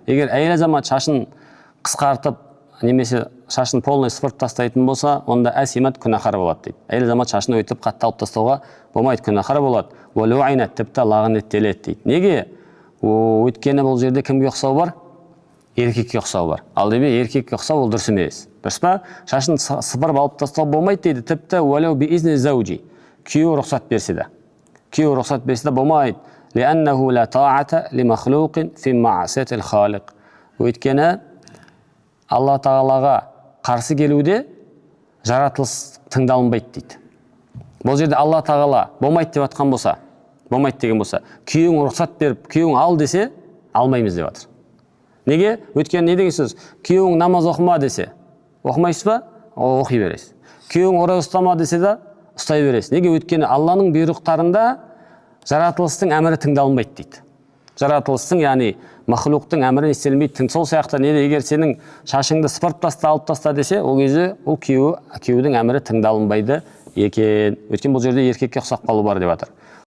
Егер әйел азамат шашын қысқартып, немесе шашын полный сыпырып тастайтын болса, онда әсимат күнәһар болады дейді. Әйел азамат шашын өйтіп қатты алып тастауға болмайды, күнәһар болады. Тіпті лағнеттеледі дейді. Неге? Өйткені бұл жерде кімге ұқсау бар? Еркекке ұқсау бар. Ал демек еркекке ұқсау ол дұрыс емес. Дұрыс па? Шашын сыпырып алып тастау болмайды дейді. Тіпті күйеуі рұқсат берсе де. Күйеуі рұқсат берсе де болмайды. Өйткені Алла Тағалаға қарсы келуде жаратылыс тыңдалынбайды дейді. Бұл жерде Алла Тағала болмайды деп атқан болса, болмайды деген болса, күйеуің рұқсат беріп, күйеуің ал десе, алмаймыз деп жатыр. Неге? Өйткені не деген сөз? Күйеуің намаз оқыма десе, оқымайсыз ба? Оқи бересіз. Күйеуің ораза ұстама десе де, ұстай бересіз. Неге? Өйткені Алланың бұйрықтарында жаратылыстың әмірі тыңдалынбайды дейді. Жаратылыстың, яғни махлуқтың әмірін істелмейді. Сол сияқты неде, егер сенің шашыңды сыпырып таста, алып таста десе, ол кезде ол күйеудің әмірі тыңдалынбайды екен. Өйткені бұл жерде еркекке ұқсап қалу бар деп жатыр.